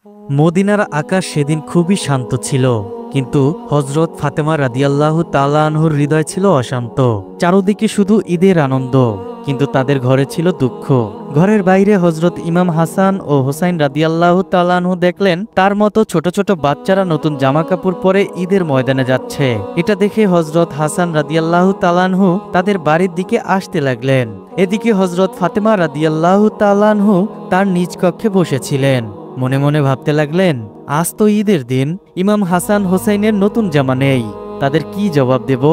মদিনার আকাশ সেদিন খুবই শান্ত ছিল, কিন্তু হযরত ফাতেমা রাদিয়াল্লাহু তাআলা আনহুর হৃদয় ছিল অশান্ত। চারদিকে শুধু ঈদের আনন্দ, কিন্তু তাদের ঘরে ছিল দুঃখ। ঘরের বাইরে হযরত ইমাম হাসান ও হোসাইন রাদিয়াল্লাহু তাআলা আনহু দেখলেন তার মতো ছোট ছোট বাচ্চারা নতুন জামা কাপড় পরে ঈদের ময়দানে যাচ্ছে। এটা দেখে হযরত হাসান রাদিয়াল্লাহু তাআলা আনহু তাদের বাড়ির দিকে আসতে লাগলেন। এদিকে হযরত ফাতেমা রাদিয়াল্লাহু তাআলা আনহু তার নিজ কক্ষে বসেছিলেন। মনে মনে ভাবতে লাগলেন, আজ তো ঈদের দিন, ইমাম হাসান হোসাইনের নতুন জামা নেই, তাদের কি জবাব দেব?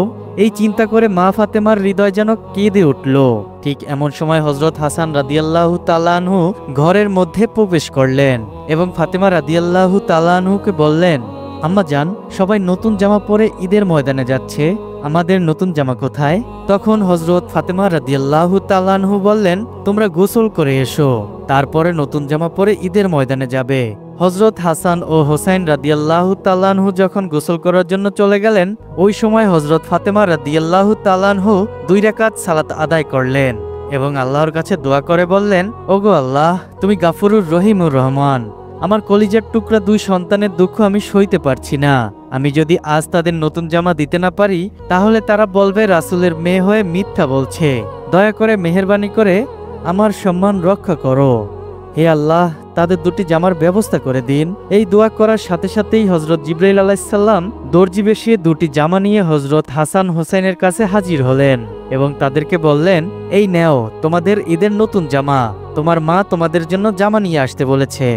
এই চিন্তা করে মা ফাতেমার হৃদয় যেন কেঁদে উঠল। ঠিক এমন সময় হযরত হাসান রাদিয়াল্লাহু তাআলা আনহু ঘরের মধ্যে প্রবেশ করলেন এবং ফাতেমা রাদিয়াল্লাহু তাআলা আনহুকে বললেন, আম্মা জান, সবাই নতুন জামা পরে ঈদের ময়দানে যাচ্ছে, আমাদের নতুন জামা কোথায়? তখন হযরত ফাতেমা রাদিয়াল্লাহু তাআলা আনহু বললেন, তোমরা গোসল করে এসো, তারপরে নতুন জামা পরে ঈদের ময়দানে যাবে। হযরত হাসান ও হোসাইন রাদিয়াল্লাহু তাআলা আনহু যখন গোসল করার জন্য চলে গেলেন, ওই সময় হযরত ফাতেমা রাদিয়াল্লাহু তাআলা আনহু 2 রাকাত সালাত আদায় করলেন এবং আল্লাহর কাছে দোয়া করে বললেন, ওগো আল্লাহ, তুমি গাফুরুর রহিমুর রহমান, আমার কলিজার টুকরা 2 সন্তানের দুঃখ আমি সইতে পারছি না। আমি যদি আজ তাদের নতুন জামা দিতে না পারি, তাহলে তারা বলবে রাসূলের মেয়ে হয়ে মিথ্যা বলছে। দয়া করে মেহেরবানি করে আমার সম্মান রক্ষা করো। হে আল্লাহ, তাদের 2টি জামার ব্যবস্থা করে দিন। এই দোয়া করার সাথে সাথেই হযরত জিবরাইল আলাইহিস সালাম দর্জি বেশে 2টি জামা নিয়ে হযরত হাসান হোসেনের কাছে হাজির হলেন এবং তাদেরকে বললেন, এই নেও তোমাদের ঈদের নতুন জামা, তোমার মা তোমাদের জন্য জামা নিয়ে আসতে বলেছে।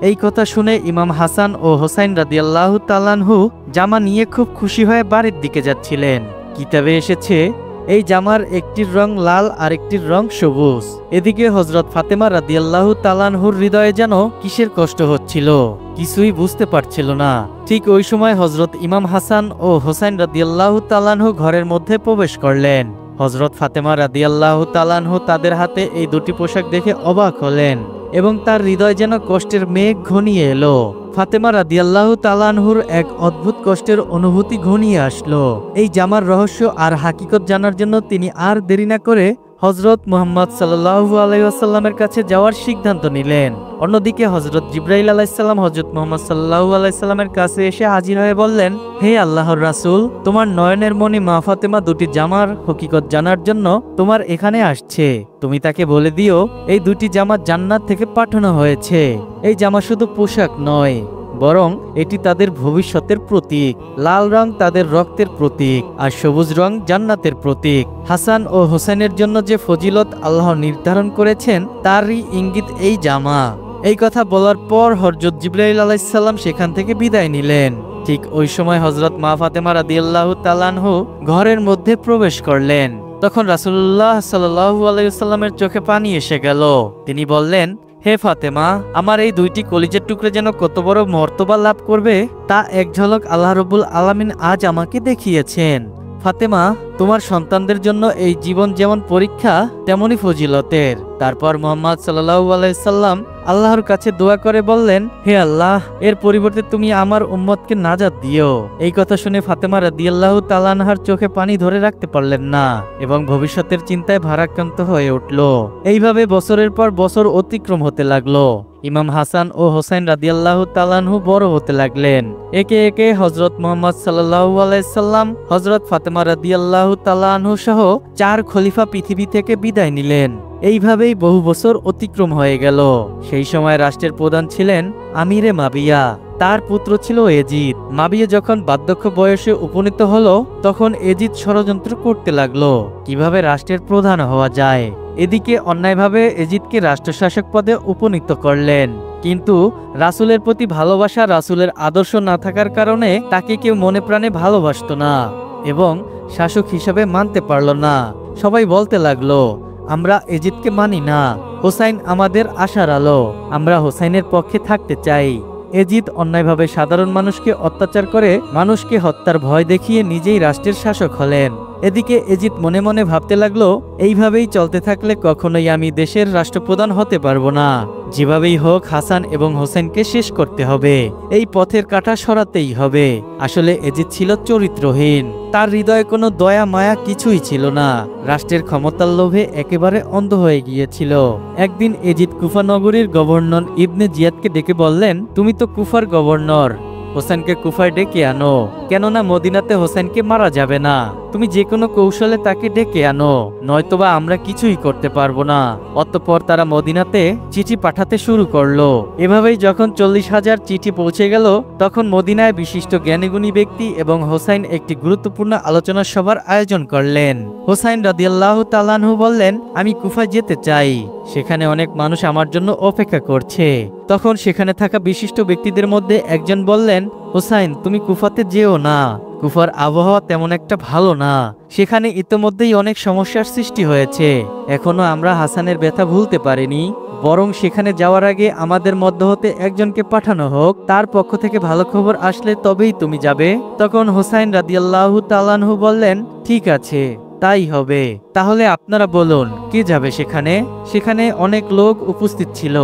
এই কথা শুনে ইমাম হাসান ও হোসাইন রাদিয়াল্লাহু তাআলা আনহু জামা নিয়ে খুব খুশি হয়ে বাড়ির দিকে যাচ্ছিলেন। কিতাবে এসেছে, এই জামার একটির রং লাল আর একটির রং সবুজ। এদিকে হযরত ফাতেমা রাদিয়াল্লাহু তাআলা আনহুর হৃদয়ে যেন কিসের কষ্ট হচ্ছিল, কিছুই বুঝতে পারছিল না। ঠিক ওই সময় হযরত ইমাম হাসান ও হোসাইন রাদিয়াল্লাহু তাআলা আনহু ঘরের মধ্যে প্রবেশ করলেন। হযরত ফাতেমা রাদিয়াল্লাহু তাআলা আনহু তাদের হাতে এই 2টি পোশাক দেখে অবাক হলেন এবং তার হৃদয় যেন কষ্টের মেঘ ঘনিয়ে এলো। ফাতেমা রাদিয়াল্লাহু তাআলা আনহুর এক অদ্ভুত কষ্টের অনুভূতি ঘনিয়ে আসলো। এই জামার রহস্য আর হাকিকত জানার জন্য তিনি আর দেরি না করে হযরত মুহাম্মদ সাল্লাল্লাহু আলাইহি ওয়াসাল্লামের কাছে যাওয়ার সিদ্ধান্ত নিলেন। অন্যদিকে হযরত জিবরাইল আলাইহিস সালাম হযরত মুহাম্মদ সাল্লাল্লাহু আলাইহি সাল্লামের কাছে এসে হাজির হয়ে বললেন, হে আল্লাহর রাসূল, তোমার নয়নের মণি মা ফাতেমা 2টি জামার হকিকত জানার জন্য তোমার এখানে আসছে। তুমি তাকে বলে দিও, এই 2টি জামা জান্নাত থেকে পাঠানো হয়েছে। এই জামা শুধু পোশাক নয়, বরং এটি তাদের ভবিষ্যতের প্রতীক। লাল রং তাদের রক্তের প্রতীক আর সবুজ রং জান্নাতের প্রতীক। হাসান ও হোসেনের জন্য যে ফজিলত আল্লাহ নির্ধারণ করেছেন তারই ইঙ্গিত এই জামা। এই কথা বলার পর হযরত জিবরাইল আলাইহিস সালাম সেখান থেকে বিদায় নিলেন। ঠিক ওই সময় হযরত মা ফাতেমা রাদিয়াল্লাহু তাআলা আনহু ঘরের মধ্যে প্রবেশ করলেন। তখন রাসূলুল্লাহ সাল্লাল্লাহু আলাইহি ওয়াসাল্লামের চোখে পানি এসে গেল। তিনি বললেন, হে ফাতেমা, আমার এই 2টি কলিজার টুকরা যেন কত বড় মর্তবা লাভ করবে তা এক ঝলক আল্লাহ রাব্বুল আলামিন আজ আমাকে দেখিয়েছেন। ফাতেমা, তোমার সন্তানদের জন্য এই জীবন যেমন পরীক্ষা তেমনি ফজিলতের। তারপর মুহাম্মদ সাল্লাল্লাহু আলাইহি সাল্লাম আল্লাহর কাছে দোয়া করে বললেন, হে আল্লাহ, এর পরিবর্তে তুমি আমার উম্মতকে নাজাত দিও। এই কথা শুনে ফাতেমা রাদিয়াল্লাহু তাআলা আনহার চোখে পানি ধরে রাখতে পারলেন না এবং ভবিষ্যতের চিন্তায় ভারাক্রান্ত হয়ে উঠল। এইভাবে বছরের পর বছর অতিক্রম হতে লাগলো। ইমাম হাসান ও হোসেন রাদিয়াল্লাহু তাআলা আনহু বড় হতে লাগলেন। একে একে হযরত মুহাম্মদ সাল্লাল্লাহু আলাইহি সাল্লাম, হযরত ফাতেমা রাদিয়াল্লাহু তাআলা আনহু সহ 4 খলিফা পৃথিবী থেকে বিদায় নিলেন। এইভাবেই বহু বছর অতিক্রম হয়ে গেল। সেই সময় রাষ্ট্রের প্রধান ছিলেন আমিরে মাবিয়া, তার পুত্র ছিল এজিদ। মাবিয়া যখন বার্ধক্য বয়সে উপনীত হলো, তখন এজিদ ষড়যন্ত্র করতে লাগলো কিভাবে রাষ্ট্রের প্রধান হওয়া যায়। এদিকে অন্যায়ভাবে এজিদকে রাষ্ট্রশাসক পদে উপনীত করলেন, কিন্তু রাসূলের প্রতি ভালোবাসা, রাসূলের আদর্শ না থাকার কারণে তাকে কেউ মনে প্রাণে ভালোবাসতো না এবং শাসক হিসাবে মানতে পারল না। সবাই বলতে লাগলো, আমরা এজিদকে মানি না, হোসাইন আমাদের আশার আলো, আমরা হোসাইনের পক্ষে থাকতে চাই। এজিদ অন্যায়ভাবে সাধারণ মানুষকে অত্যাচার করে মানুষকে হত্যার ভয় দেখিয়ে নিজেই রাষ্ট্রের শাসক হলেন। এদিকে এজিদ মনে মনে ভাবতে লাগলো, এইভাবেই চলতে থাকলে কখনোই আমি দেশের রাষ্ট্রপ্রধান হতে পারবো না। যেভাবেই হোক হাসান এবং হোসেনকে শেষ করতে হবে, এই পথের কাঁটা সরাতেই হবে। আসলে এজিদ ছিল চরিত্রহীন, তার হৃদয়ে কোনো দয়া মায়া কিছুই ছিল না। রাষ্ট্রের ক্ষমতার লোভে একেবারে অন্ধ হয়ে গিয়েছিল। একদিন এজিদ কুফা নগরীর গভর্নর ইবনে জিয়াদকে ডেকে বললেন, তুমি তো কুফার গভর্নর, হোসেনকে কুফায় ডেকে আনো, কেননা মদিনাতে হোসেনকে মারা যাবে না। তুমি যে কোনো কৌশলে তাকে ডেকে আনো, নয়তোবা আমরা কিছুই করতে পারবো না। অতঃপর তারা মদিনাতে চিঠি পাঠাতে শুরু করলো। এভাবেই যখন 40,000 চিঠি পৌঁছে গেল, তখন মদিনায় বিশিষ্ট জ্ঞানীগুণী ব্যক্তি এবং হোসাইন একটি গুরুত্বপূর্ণ আলোচনা সভার আয়োজন করলেন। হোসাইন রাদিয়াল্লাহু তাআলা আনহু বললেন, আমি কুফায় যেতে চাই, সেখানে অনেক মানুষ আমার জন্য অপেক্ষা করছে। তখন সেখানে থাকা বিশিষ্ট ব্যক্তিদের মধ্যে একজন বললেন, হোসাইন তুমি কুফাতে যেও না, কুফার আবহাওয়া তেমন একটা ভালো না, সেখানে ইতোমধ্যেই অনেক সমস্যার সৃষ্টি হয়েছে। এখনো আমরা হাসানের ব্যথা ভুলতে পারিনি, বরং সেখানে যাওয়ার আগে আমাদের মধ্য হতে একজনকে পাঠানো হোক, তার পক্ষ থেকে ভালো খবর আসলে তবেই তুমি যাবে। তখন হোসাইন রাদিয়াল্লাহু তাআলা আনহু বললেন, ঠিক আছে, তাই হবে। তাহলে আপনারা বলুন, কে যাবে সেখানে? সেখানে অনেক লোক উপস্থিত ছিল,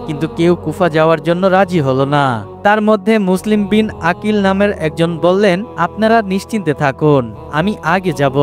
কিন্তু কেউ কুফা যাওয়ার জন্য রাজি হলো না। তার মধ্যে মুসলিম বিন আকিল নামের একজন বললেন, আপনারা নিশ্চিন্তে থাকুন, আমি আগে যাব।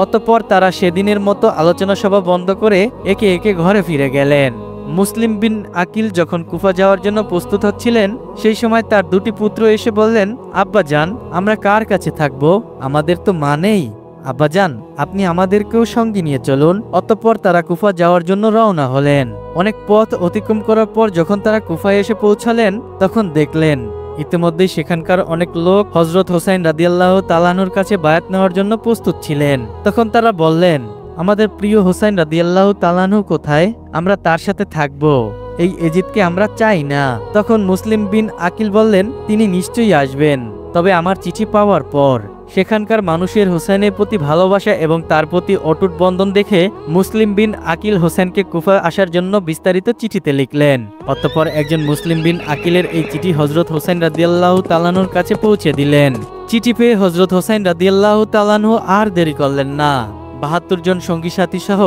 অতঃপর তারা সেদিনের মতো আলোচনা সভা বন্ধ করে একে একে ঘরে ফিরে গেলেন। মুসলিম বিন আকিল যখন কুফা যাওয়ার জন্য প্রস্তুত হচ্ছিলেন, সেই সময় তার দুটি পুত্র এসে বললেন, আব্বাজান, আমরা কার কাছে থাকবো? আমাদের তো মা নেই। আব্বাজান, আপনি আমাদেরকেও সঙ্গে নিয়ে চলুন। অতঃপর তারা কুফা যাওয়ার জন্য রওনা হলেন। অনেক পথ অতিক্রম করার পর যখন তারা কুফায় এসে পৌঁছালেন, তখন দেখলেন ইতিমধ্যেই সেখানকার অনেক লোক হযরত হোসাইন রাদিয়াল্লাহু তাআলা আনহুর কাছে বায়াত নেওয়ার জন্য প্রস্তুত ছিলেন। তখন তারা বললেন, আমাদের প্রিয় হোসাইন রাদিয়াল্লাহু তাআলা আনহু কোথায়? আমরা তার সাথে থাকবো, এই এজিদকে আমরা চাই না। তখন মুসলিম বিন আকিল বললেন, তিনি নিশ্চয়ই আসবেন, তবে আমার চিঠি পাওয়ার পর। সেখানকার মানুষের হোসেনের প্রতি ভালোবাসা এবং তার প্রতি অটুট বন্ধন দেখে মুসলিম বিন আকিল হোসেনকে কুফা আসার জন্য বিস্তারিত চিঠিতে লিখলেন। অতঃপর একজন মুসলিম বিন আকিলের এই চিঠি হযরত হোসেন রাদিয়াল্লাহু তাআলা আনহুর কাছে পৌঁছে দিলেন। চিঠি পেয়ে হযরত হোসেন রাদিয়াল্লাহু তাআলা আনহু আর দেরি করলেন না, 72 জন সঙ্গী সাথী সহ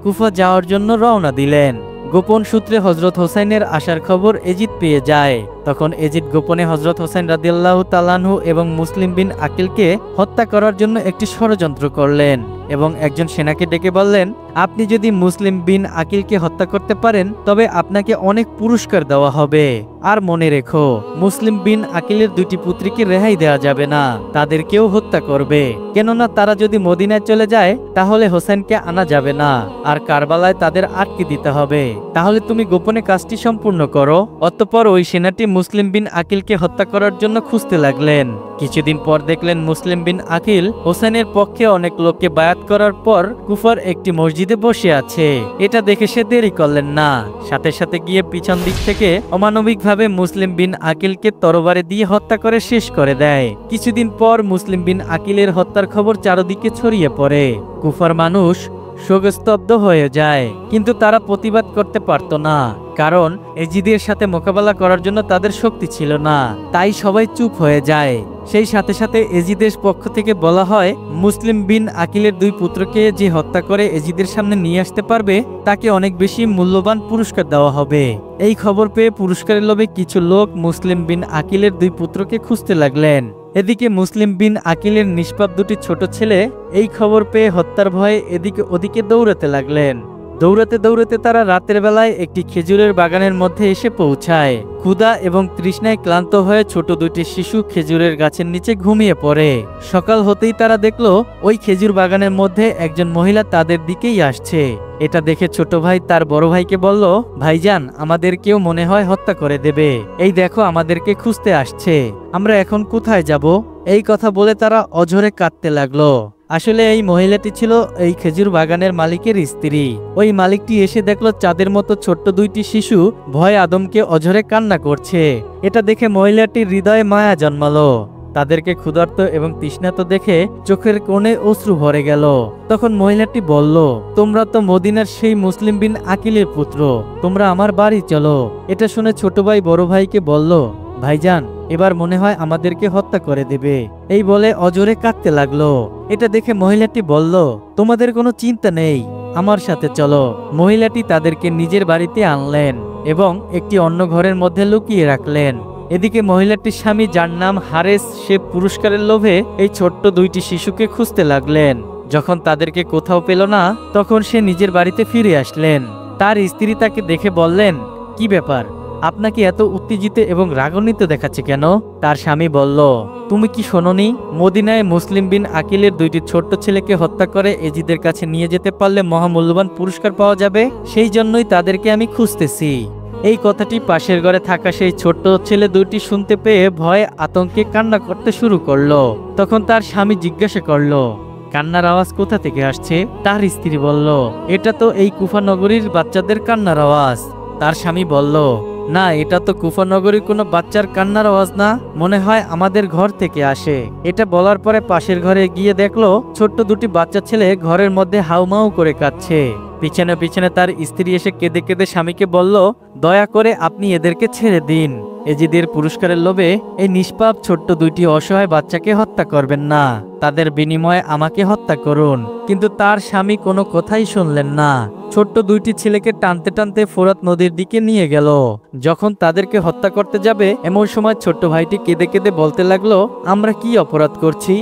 কুফা যাওয়ার জন্য রওনা দিলেন। গোপন সূত্রে হযরত হোসেনের আসার খবর এজিদ পেয়ে যায়। তখন এজিদ গোপনে হযরত হোসেন রাদিয়াল্লাহু তাআলা আনহু এবং মুসলিম বিন আকিলকে হত্যা করার জন্য একটি ষড়যন্ত্র করলেন এবং একজন সেনাকে ডেকে বললেন, আপনি যদি মুসলিম বিন আকিলকে হত্যা করতে পারেন তবে আপনাকে অনেক পুরস্কার দেওয়া হবে। আর মনে রেখো, মুসলিম বিন আকিলের দুটি পুত্রীকে রেহাই দেওয়া যাবে না, তাদেরকেও হত্যা করবে, কেননা তারা যদি মদিনায় চলে যায় তাহলে হোসেনকে আনা যাবে না, আর কারবালায় তাদের আটকে দিতে হবে। তাহলে তুমি গোপনে কাজটি সম্পূর্ণ করো। অতঃপর ওই সেনাটি মুসলিম বিন আকিলকে হত্যা করার জন্য খুঁজতে লাগলেন। কিছুদিন পর দেখলেন মুসলিম বিন আকিল হোসেনের পক্ষে অনেক লোককে বায়াত করার পর কুফার একটি মসজিদে বসে আছে। এটা দেখে সে দেরি করলেন না, সাথে সাথে গিয়ে পিছন দিক থেকে অমানবিকভাবে মুসলিম বিন আকিলকে তরবারি দিয়ে হত্যা করে শেষ করে দেয়। কিছুদিন পর মুসলিম বিন আকিলের হত্যার খবর চারদিকে ছড়িয়ে পড়ে। কুফার মানুষ শোকস্তব্ধ হয়ে যায়, কিন্তু তারা প্রতিবাদ করতে পারত না, কারণ এজিদের সাথে মোকাবেলা করার জন্য তাদের শক্তি ছিল না। তাই সবাই চুপ হয়ে যায়। সেই সাথে সাথে এজিদের পক্ষ থেকে বলা হয়, মুসলিম বিন আকিলের দুই পুত্রকে যে হত্যা করে এজিদের সামনে নিয়ে আসতে পারবে তাকে অনেক বেশি মূল্যবান পুরস্কার দেওয়া হবে। এই খবর পেয়ে পুরস্কারের লোভে কিছু লোক মুসলিম বিন আকিলের দুই পুত্রকে খুঁজতে লাগলেন। এদিকে মুসলিম বিন আকিলের নিষ্পাপ দুটি ছোট ছেলে এই খবর পেয়ে হত্যার ভয়ে এদিকে ওদিকে দৌড়াতে লাগলেন। দৌড়াতে দৌড়াতে তারা রাতের বেলায় একটি খেজুরের বাগানের মধ্যে এসে পৌঁছায়। ক্ষুধা এবং তৃষ্ণায় ক্লান্ত হয়ে ছোট দুটি শিশু খেজুরের গাছের নিচে ঘুমিয়ে পড়ে। সকাল হতেই তারা দেখলো ওই খেজুর বাগানের মধ্যে একজন মহিলা তাদের দিকেই আসছে। এটা দেখে ছোট ভাই তার বড় ভাইকে বলল, ভাইজান, আমাদের কেউ মনে হয় হত্যা করে দেবে, এই দেখো আমাদেরকে খুঁজতে আসছে, আমরা এখন কোথায় যাব? এই কথা বলে তারা অঝরে কাঁদতে লাগলো। আসলে এই মহিলাটি ছিল এই খেজুর বাগানের মালিকের স্ত্রী। ওই মালিকটি এসে দেখলো চাঁদের মতো ছোট্ট দুইটি শিশু ভয় আদমকে অঝরে কান্না করছে। এটা দেখে মহিলাটির হৃদয়ে মায়া জন্মালো। তাদেরকে ক্ষুধার্ত এবং তৃষ্ণার্ত দেখে চোখের কোণে অশ্রু ভরে গেল। তখন মহিলাটি বলল, তোমরা তো মদিনার সেই মুসলিম বিন আকিলের পুত্র, তোমরা আমার বাড়ি চলো। এটা শুনে ছোট ভাই বড় ভাইকে বলল, ভাইজান, এবার মনে হয় আমাদেরকে হত্যা করে দেবে। এই বলে অজোরে কাঁদতে লাগলো। এটা দেখে মহিলাটি বলল, তোমাদের কোনো চিন্তা নেই, আমার সাথে চলো। মহিলাটি তাদেরকে নিজের বাড়িতে আনলেন এবং একটি অন্য ঘরের মধ্যে লুকিয়ে রাখলেন। এদিকে মহিলাটির স্বামী, যার নাম হারেস, সে পুরস্কারের লোভে এই ছোট্ট দুইটি শিশুকে খুঁজতে লাগলেন। যখন তাদেরকে কোথাও পেল না, তখন সে নিজের বাড়িতে ফিরে আসলেন। তার স্ত্রী তাকে দেখে বললেন, কি ব্যাপার, আপনাকে এত উত্তেজিত এবং রাগান্বিত দেখাচ্ছে কেন? তার স্বামী বলল, তুমি কি শোনোনি, মদিনায় মুসলিম বিন আকিলের দুইটি ছোট্ট ছেলেকে হত্যা করে এজিদের কাছে নিয়ে যেতে পারলে মহামূল্যবান পুরস্কার পাওয়া যাবে, সেই জন্যই তাদেরকে আমি খুঁজতেছি। এই কথাটি পাশের ঘরে থাকা সেই ছোট্ট ছেলে দুইটি শুনতে পেয়ে ভয়ে আতঙ্কে কান্না করতে শুরু করলো। তখন তার স্বামী জিজ্ঞাসা করলো, কান্নার আওয়াজ কোথা থেকে আসছে? তার স্ত্রী বলল, এটা তো এই কুফা নগরীর বাচ্চাদের কান্নার আওয়াজ। তার স্বামী বলল, না, এটা তো কুফা নগরীর কোনো বাচ্চার কান্নার আওয়াজ না, মনে হয় আমাদের ঘর থেকে আসে। এটা বলার পরে পাশের ঘরে গিয়ে দেখলো ছোট্ট দুটি বাচ্চা ছেলে ঘরের মধ্যে হাউমাউ করে কাঁদছে। পিছনে পিছনে তার স্ত্রী এসে কেঁদে কেঁদে স্বামীকে বলল, দয়া করে আপনি এদেরকে ছেড়ে দিন। এজিদের পুরস্কারের লোভে এই নিষ্পাপ ছোট্ট দুইটি অসহায় বাচ্চাকে হত্যা করবেন না, তাদের বিনিময়ে আমাকে হত্যা করুন। কিন্তু তার স্বামী কোনো কথাই শুনলেন না। ছোট্ট দুইটি ছেলেকে টানতে টানতে ফোরাত নদীর দিকে নিয়ে গেল। যখন তাদেরকে হত্যা করতে যাবে, এমন সময় ছোট্ট ভাইটি কেঁদে কেঁদে বলতে লাগলো, আমরা কি অপরাধ করছি,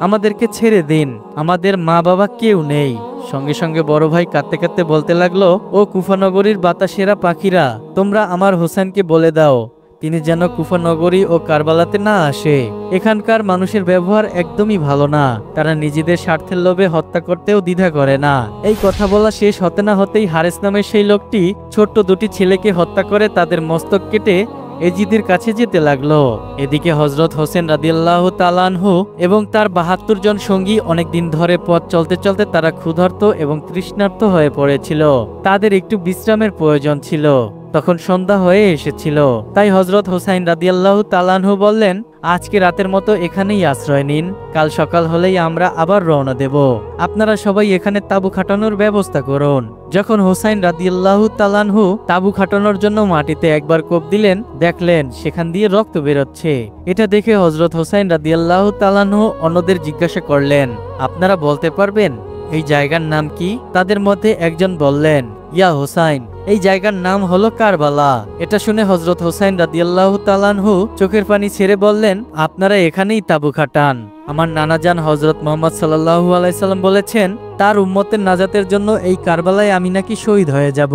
আমাদেরকে ছেড়ে দিন, আমাদের মা বাবা কেউ নেই। সঙ্গে সঙ্গে বড় ভাই কাঁদতে কাঁদতে বলতে লাগলো, ও কুফানগরীর বাতাসেরা পাখিরা, তোমরা আমার হোসেনকে বলে দাও তিনি যেন কুফানগরী ও কারবালাতে না আসে। এখানকার মানুষের ব্যবহার একদমই ভালো না, তারা নিজেদের স্বার্থের লোভে হত্যা করতেও দ্বিধা করে না। এই কথা বলা শেষ হতে না হতেই হারেস নামের সেই লোকটি ছোট্ট দুটি ছেলেকে হত্যা করে তাদের মস্তক কেটে এজিদের কাছে যেতে লাগলো। এদিকে হযরত হোসেন রাদিয়াল্লাহু তাআলা আনহু এবং তার ৭২ জন সঙ্গী অনেকদিন ধরে পথ চলতে চলতে তারা ক্ষুধার্ত এবং তৃষ্ণার্ত হয়ে পড়েছিল। তাদের একটু বিশ্রামের প্রয়োজন ছিল। তখন সন্ধ্যা হয়ে এসেছিল, তাই হযরত হোসাইন রাদিয়াল্লাহু তাআলা আনহু বললেন, আজকে রাতের মতো এখানেই আশ্রয় নিন, কাল সকাল হলেই আমরা আবার রওনা দেব। আপনারা সবাই এখানে তাঁবু খাটানোর ব্যবস্থা করুন। যখন হোসাইন রাদিয়াল্লাহু তাআলা আনহু তাঁবু খাটানোর জন্য মাটিতে একবার কোপ দিলেন, দেখলেন সেখান দিয়ে রক্ত বেরোচ্ছে। এটা দেখে হযরত হোসাইন রাদিয়াল্লাহু তাআলা আনহু অন্যদের জিজ্ঞাসা করলেন, আপনারা বলতে পারবেন এই জায়গার নাম কি? তাদের মধ্যে একজন বললেন, ইয়া হোসাইন, এই জায়গার নাম হলো কারবালা। এটা শুনে হযরত হোসাইন রাদিয়াল্লাহু তাআলা আনহু চোখের পানি ছেড়ে বললেন, আপনারা এখানেই তাঁবু খাটান। আমার নানাজান হযরত মুহাম্মদ সাল্লাল্লাহু আলাইহি সাল্লাম বলেছেন, তার উম্মতের নাজাতের জন্য এই কারবালায় আমি নাকি শহীদ হয়ে যাব।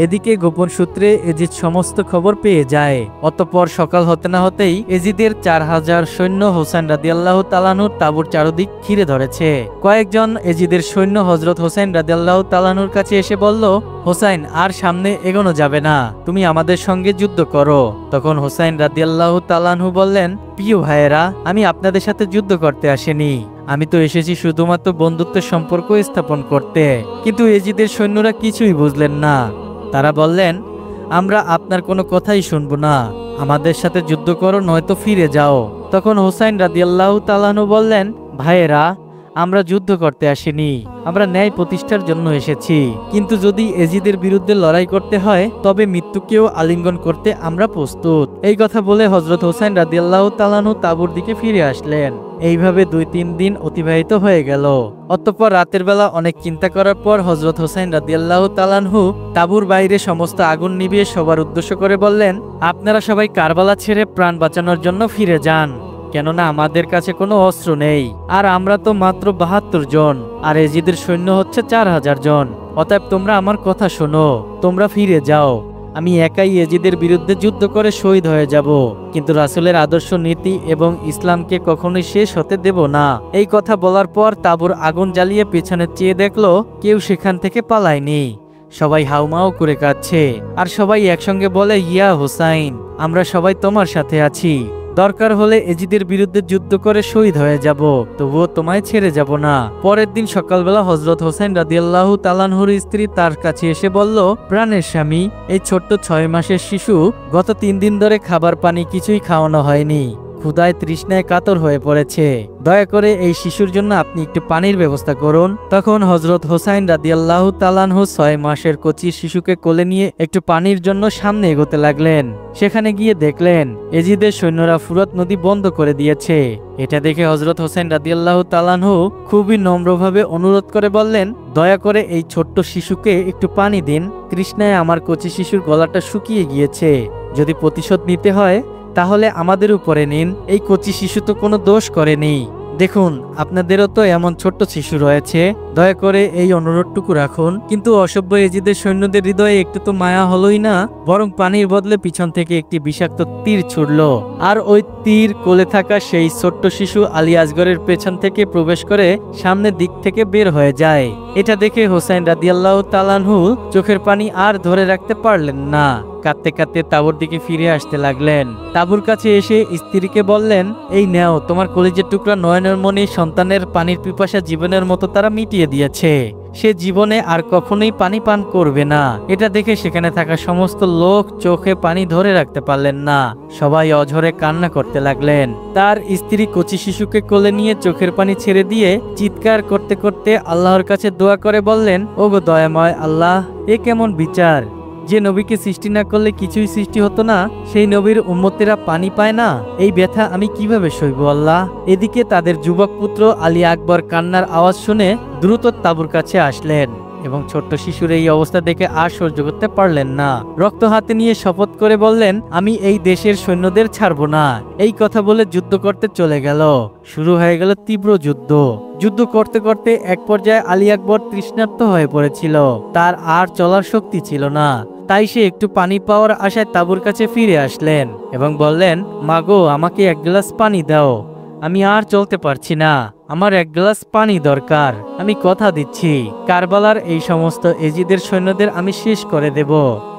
এদিকে গোপন সূত্রে এজিদ সমস্ত খবর পেয়ে যায়। অতঃপর সকাল হতে না হতেই এজিদের ৪০০০ সৈন্য হোসেন রাদিয়াল্লাহু তাআলা আনহুর তাঁবুর চারদিক ঘিরে ধরেছে। কয়েকজন এজিদের সৈন্য হযরত হোসেন রাদিয়াল্লাহু তাআলা আনহুর কাছে এসে বলল, হোসাইন, আর সামনে এগোনো যাবে না, তুমি আমাদের সঙ্গে যুদ্ধ করো। তখন হোসাইন রাদিয়াল্লাহু তাআলা আনহু বললেন, প্রিয় ভাইয়েরা, আমি আপনাদের সাথে যুদ্ধ করতে আসিনি, আমি তো এসেছি শুধুমাত্র বন্ধুত্বের সম্পর্ক স্থাপন করতে। কিন্তু এজিদের সৈন্যরা কিছুই বুঝলেন না। তারা বললেন, আমরা আপনার কোনো কথাই শুনবো না, আমাদের সাথে যুদ্ধ করো নয়তো ফিরে যাও। তখন হোসাইন রাদিয়াল্লাহু তাআলা আনহু বললেন, ভাইয়েরা, আমরা যুদ্ধ করতে আসিনি, আমরা ন্যায় প্রতিষ্ঠার জন্য এসেছি। কিন্তু যদি এজিদের বিরুদ্ধে লড়াই করতে হয়, তবে মৃত্যুকেও আলিঙ্গন করতে আমরা প্রস্তুত। এই কথা বলে হযরত হোসাইন রাদিয়াল্লাহু তাআলা আনহু তাঁবুর দিকে ফিরে আসলেন। এইভাবে ২-৩ দিন অতিবাহিত হয়ে গেল। অতঃপর রাতের বেলা অনেক চিন্তা করার পর হযরত হোসাইন রাদিয়াল্লাহু তাআলা আনহু তাঁবুর বাইরে সমস্ত আগুন নিভিয়ে সবার উদ্দেশ্য করে বললেন, আপনারা সবাই কারবালা ছেড়ে প্রাণ বাঁচানোর জন্য ফিরে যান, কেননা আমাদের কাছে কোনো অস্ত্র নেই, আর আমরা তো মাত্র ৭২ জন, আর এজিদের সৈন্য হচ্ছে ৪০০০ জন। অতএব তোমরা আমার কথা শোনো, তোমরা ফিরে যাও। আমি একাই এজিদের বিরুদ্ধে যুদ্ধ করে শহীদ হয়ে যাব, কিন্তু রাসূলের আদর্শ নীতি এবং ইসলামকে কখনোই শেষ হতে দেব না। এই কথা বলার পর তাঁবুর আগুন জ্বালিয়ে পেছনে চেয়ে দেখলো কেউ সেখান থেকে পালায়নি। সবাই হাউমাউ করে কাঁদছে, আর সবাই একসঙ্গে বলে, ইয়া হোসাইন, আমরা সবাই তোমার সাথে আছি, দরকার হলে এজিদের বিরুদ্ধে যুদ্ধ করে শহীদ হয়ে যাব, তবুও তোমায় ছেড়ে যাব না। পরের দিন সকালবেলা হযরত হোসেন রাদিয়াল্লাহু তাআলা আনহুর স্ত্রী তার কাছে এসে বলল, প্রাণের স্বামী, এই ছোট্ট ৬ মাসের শিশু গত ৩ দিন ধরে খাবার পানি কিছুই খাওয়ানো হয়নি, ক্ষুধায় তৃষ্ণায় কাতর হয়ে পড়েছে, দয়া করে এই শিশুর জন্য আপনি একটু পানির ব্যবস্থা করুন। তখন হযরত হোসাইন রাদিয়াল্লাহু তাআলা আনহু 6 মাসের কচি শিশুকে কোলে নিয়ে একটু পানির জন্য সামনে এগোতে লাগলেন। সেখানে গিয়ে দেখলেন এজিদের সৈন্যরা ফুরাত নদী বন্ধ করে দিয়েছে। এটা দেখে হযরত হোসেন রাদিয়াল্লাহু তাআলা আনহু খুবই নম্রভাবে অনুরোধ করে বললেন, দয়া করে এই ছোট্ট শিশুকে একটু পানি দিন, তৃষ্ণায় আমার কচি শিশুর গলাটা শুকিয়ে গিয়েছে। যদি প্রতিশোধ নিতে হয় তাহলে আমাদের উপরে নিন, এই কচি শিশু তো কোনো দোষ করেনি। দেখুন আপনাদেরও তো এমন ছোট্ট শিশু রয়েছে, দয়া করে এই অনুরোধটুকু রাখুন। কিন্তু অসভ্য এজিদের সৈন্যদের হৃদয়ে একটু তো মায়া হলোই না, বরং পানির বদলে পিছন থেকে একটি বিষাক্ত তীর ছুড়ল। আর ওই তীর কোলে থাকা সেই ছোট্ট শিশু আলী আসগরের পেছন থেকে প্রবেশ করে সামনের দিক থেকে বের হয়ে যায়। এটা দেখে হোসাইন রাদিয়াল্লাহু তাআলা আনহু চোখের পানি আর ধরে রাখতে পারলেন না, কাঁদতে কাঁদতে তাঁবুর দিকে ফিরে আসতে লাগলেন। তাঁবুর কাছে এসে স্ত্রীকে বললেন, এই নেও তোমার কলিজের টুকরা নয়নের মণি সন্তানের পানির পিপাসা জীবনের মতো তারা মিটিয়ে দিয়েছে, সে জীবনে আর কখনোই পানি পান করবে না। এটা দেখে সেখানে থাকা সমস্ত লোক চোখে পানি ধরে রাখতে পারলেন না, সবাই অঝরে কান্না করতে লাগলেন। তার স্ত্রী কচি শিশুকে কোলে নিয়ে চোখের পানি ছেড়ে দিয়ে চিৎকার করতে করতে আল্লাহর কাছে দোয়া করে বললেন, ওগো দয়াময় আল্লাহ, এ কেমন বিচার! যে নবীকে সৃষ্টি না করলে কিছুই সৃষ্টি হতো না, সেই নবীর উম্মতেরা পানি পায় না, এই ব্যথা আমি কিভাবে সইব আল্লাহ। এদিকে তাদের যুবক পুত্র আলী আকবর কান্নার আওয়াজ শুনে দ্রুত তাঁবুর কাছে আসলেন এবং ছোট্ট শিশুর এই অবস্থা দেখে আর সহ্য করতে পারলেন না। রক্ত হাতে নিয়ে শপথ করে বললেন, আমি এই দেশের সৈন্যদের ছাড়বো না। এই কথা বলে যুদ্ধ করতে চলে গেল। শুরু হয়ে গেল তীব্র যুদ্ধ। যুদ্ধ করতে করতে এক পর্যায়ে আলী আকবর তৃষ্ণার্ত হয়ে পড়েছিল, তার আর চলার শক্তি ছিল না। তাই সে একটু পানি পাওয়ার আশায় তাঁবুর কাছে ফিরে আসলেন এবং বললেন, মাগো আমাকে এক গ্লাস পানি দাও, আমি আর চলতে পারছি না, আমার এক গ্লাস পানি দরকার, আমি কথা দিচ্ছি কারবালার এই সমস্ত এজিদের সৈন্যদের আমি শেষ করে দেব।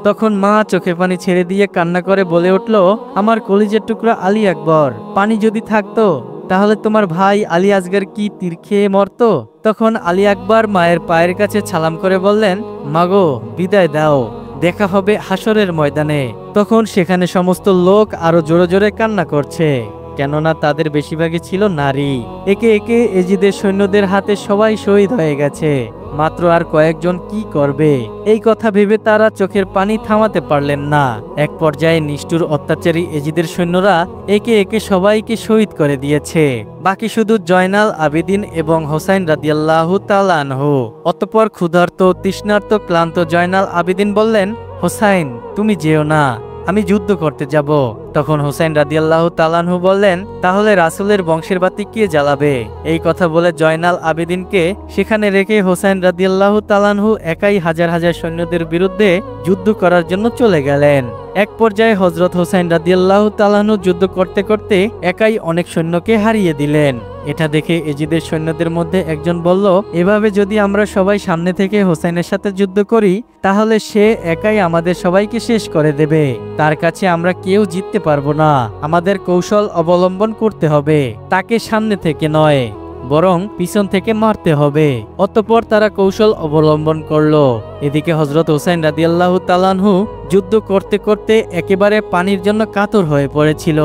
তখন মা চোখে পানি ছেড়ে দিয়ে কান্না করে বলে উঠল, আমার কলিজের টুকরা আলী আকবর, পানি যদি থাকতো তাহলে তোমার ভাই আলী আসগর কি তীর খেয়ে মরতো? তখন আলী আকবর মায়ের পায়ের কাছে সালাম করে বললেন, মাগো বিদায় দাও, দেখা হবে হাসরের ময়দানে। তখন সেখানে সমস্ত লোক আরো জোরে জোরে কান্না করছে, কেননা তাদের বেশিরভাগই ছিল নারী। একে একে এজিদের সৈন্যদের হাতে সবাই শহীদ হয়ে গেছে, মাত্র আর কয়েকজন কি করবে এই কথা ভেবে তারা চোখের পানি থামাতে পারলেন না। এক পর্যায়ে নিষ্ঠুর অত্যাচারী এজিদের সৈন্যরা একে একে সবাইকে শহীদ করে দিয়েছে, বাকি শুধু জয়নাল আবেদিন এবং হোসাইন রাদিয়াল্লাহু তাআলা আনহু। অতঃপর ক্ষুধার্ত তৃষ্ণার্ত ক্লান্ত জয়নাল আবেদিন বললেন, হোসাইন তুমি যেও না, আমি যুদ্ধ করতে যাব। তখন হোসেন রাদিয়াল্লাহু তাআলা আনহু বললেন, তাহলে রাসূলের বংশের বাতি কে জ্বালাবে? এই কথা বলে জয়নাল আবেদিনকে সেখানে রেখে হোসেন রাদিয়াল্লাহু তাআলা আনহু একাই হাজার হাজার সৈন্যদের বিরুদ্ধে যুদ্ধ করার জন্য চলে গেলেন। এক পর্যায়ে হযরত হোসেন রাদিয়াল্লাহু তাআলা আনহু যুদ্ধ করতে করতে একাই অনেক সৈন্যকে হারিয়ে দিলেন। এটা দেখে এজিদের সৈন্যদের মধ্যে একজন বলল, এভাবে যদি আমরা সবাই সামনে থেকে হোসেনের সাথে যুদ্ধ করি তাহলে সে একাই আমাদের সবাইকে শেষ করে দেবে, তার কাছে আমরা কেউ জিততে পারবো না। আমাদের কৌশল অবলম্বন করতে হবে, তাকে সামনে থেকে নয় বরং পিছন থেকে মারতে হবে। অতঃপর তারা কৌশল অবলম্বন করলো। এদিকে হযরত হোসেন রাদিয়াল্লাহু তাআলা আনহু যুদ্ধ করতে করতে একেবারে পানির জন্য কাতর হয়ে পড়েছিল,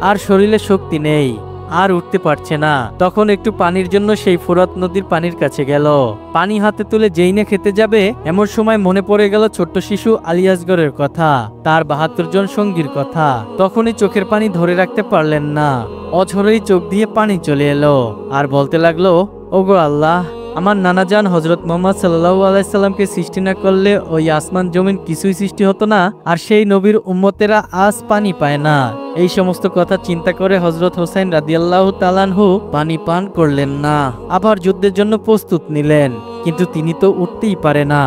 আর শরীরে শক্তি নেই, আর উঠতে পারছে না। তখন একটু পানির জন্য সেই ফুরাত নদীর পানির কাছে গেল। পানি হাতে তুলে যেই না খেতে যাবে এমন সময় মনে পড়ে গেল ছোট্ট শিশু আলী আসগরের কথা, তার ৭২ জন সঙ্গীর কথা। তখনই চোখের পানি ধরে রাখতে পারলেন না, অঝরেই চোখ দিয়ে পানি চলে এলো আর বলতে লাগলো, ওগো আল্লাহ, আমার নানাজান হযরত মুহাম্মদ সাল্লাল্লাহু আলাইহি সাল্লামকে সৃষ্টি না করলে ওই আসমান জমিন কিছুই সৃষ্টি হতো না, আর সেই নবীর উম্মতেরা আজ পানি পায় না। এই সমস্ত কথা চিন্তা করে হযরত হোসেন রাদিয়াল্লাহু তাআলা আনহু পানি পান করলেন না, আবার যুদ্ধের জন্য প্রস্তুত নিলেন। কিন্তু তিনি তো উঠতেই পারে না,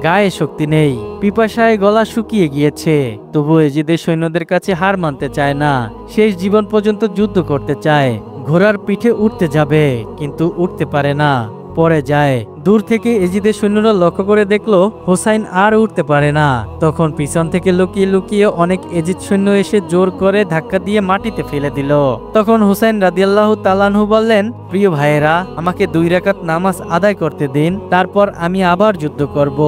গায়ে শক্তি নেই, পিপাসায় গলা শুকিয়ে গিয়েছে। তবু এজিদের সৈন্যদের কাছে হার মানতে চায় না, শেষ জীবন পর্যন্ত যুদ্ধ করতে চায়। ঘোড়ার পিঠে উঠতে যাবে কিন্তু উঠতে পারে না, পড়ে যায়। দূর থেকে এজিদের সৈন্যরা লক্ষ্য করে দেখলো হোসাইন আর উঠতে পারে না। তখন পিছন থেকে লুকিয়ে লুকিয়ে অনেক এজিদ সৈন্য এসে জোর করে ধাক্কা দিয়ে মাটিতে ফেলে দিল। তখন হোসাইন রাদিয়াল্লাহু তাআলা আনহু বললেন, প্রিয় ভাইয়েরা, আমাকে 2 রাকাত নামাজ আদায় করতে দিন, তারপর আমি আবার যুদ্ধ করব।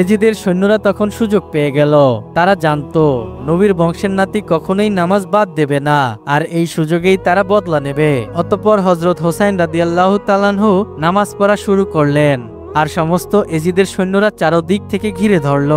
এজিদের সৈন্যরা তখন সুযোগ পেয়ে গেল। তারা জানতো নবীর বংশের নাতি কখনোই নামাজ বাদ দেবে না, আর এই সুযোগেই তারা বদলা নেবে। অতঃপর হযরত হোসাইন রাদিয়াল্লাহু তাআলা আনহু নামাজ পড়া শুরু করলেন, আর সমস্ত এজিদের সৈন্যরা চারদিক থেকে ঘিরে ধরল।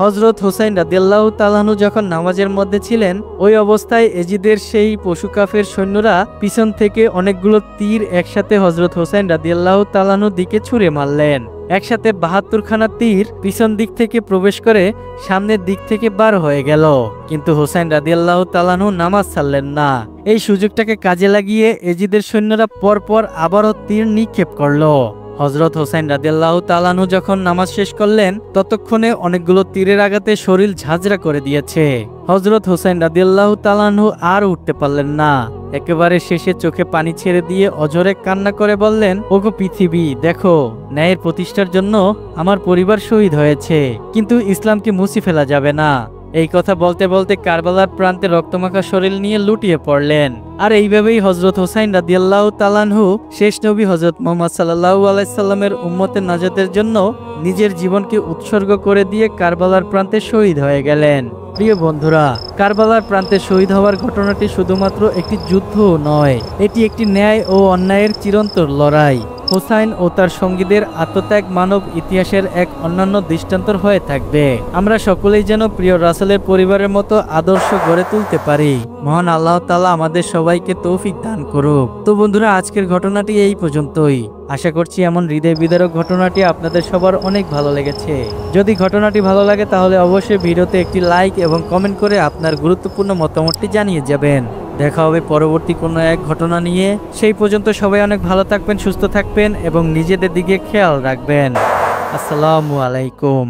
হযরত হোসাইন রাদিয়াল্লাহু তাআলা আনহু যখন নামাজের মধ্যে ছিলেন, ওই অবস্থায় এজিদের সেই পশু কাফের সৈন্যরা পিছন থেকে অনেকগুলো তীর একসাথে হযরত হোসাইন রাদিয়াল্লাহু তাআলা আনহুর দিকে ছুঁড়ে মারলেন। একসাথে ৭২ খানা তীর পিছন দিক থেকে প্রবেশ করে সামনের দিক থেকে বার হয়ে গেল, কিন্তু হোসাইন রাদিয়াল্লাহু তাআলা আনহু নামাজ ছাড়লেন না। এই সুযোগটাকে কাজে লাগিয়ে এজিদের সৈন্যরা পরপর আবারও তীর নিক্ষেপ করলো। হযরত হোসাইন রাদিয়াল্লাহু তাআলা আনহু যখন নামাজ শেষ করলেন, ততক্ষণে অনেকগুলো তীরের আঘাতে শরীর ঝাঁঝরা করে দিয়েছে। হযরত হোসাইন রাদিয়াল্লাহু তাআলা আনহু আর উঠতে পারলেন না। একেবারে শেষে চোখে পানি ছেড়ে দিয়ে অঝরে কান্না করে বললেন, ওগো পৃথিবী, দেখো, ন্যায়ের প্রতিষ্ঠার জন্য আমার পরিবার শহীদ হয়েছে, কিন্তু ইসলামকে মুছে ফেলা যাবে না। এই কথা বলতে বলতে কারবালার প্রান্তে রক্তমাখা শরীর নিয়ে লুটিয়ে পড়লেন। আর এইভাবেই হযরত হোসাইন রাদিয়াল্লাহু তাআলা আনহু শেষ নবী হযরত মুহাম্মদ সাল্লাল্লাহু আলাইহি সাল্লামের উম্মতের নাজাতের জন্য নিজের জীবনকে উৎসর্গ করে দিয়ে কারবালার প্রান্তে শহীদ হয়ে গেলেন। প্রিয় বন্ধুরা, কারবালার প্রান্তে শহীদ হওয়ার ঘটনাটি শুধুমাত্র একটি যুদ্ধ নয়, এটি একটি ন্যায় ও অন্যায়ের চিরন্তর লড়াই। হোসাইন ও তার সঙ্গীদের আত্মত্যাগ মানব ইতিহাসের এক অন্যান্য দৃষ্টান্তর হয়ে থাকবে। আমরা সকলেই যেন প্রিয় রাসূলের পরিবারের মতো আদর্শ গড়ে তুলতে পারি। মহান আল্লাহ তাআলা আমাদের সবাইকে তৌফিক দান করুক। তো বন্ধুরা, আজকের ঘটনাটি এই পর্যন্তই। আশা করছি এমন হৃদয় বিদারক ঘটনাটি আপনাদের সবার অনেক ভালো লেগেছে। যদি ঘটনাটি ভালো লাগে তাহলে অবশ্যই ভিডিওতে একটি লাইক এবং কমেন্ট করে আপনার গুরুত্বপূর্ণ মতামতটি জানিয়ে যাবেন। দেখা হবে পরবর্তী কোনো এক ঘটনা নিয়ে। সেই পর্যন্ত সবাই অনেক ভালো থাকবেন, সুস্থ থাকবেন এবং নিজেদের দিকে খেয়াল রাখবেন। আসসালামু আলাইকুম।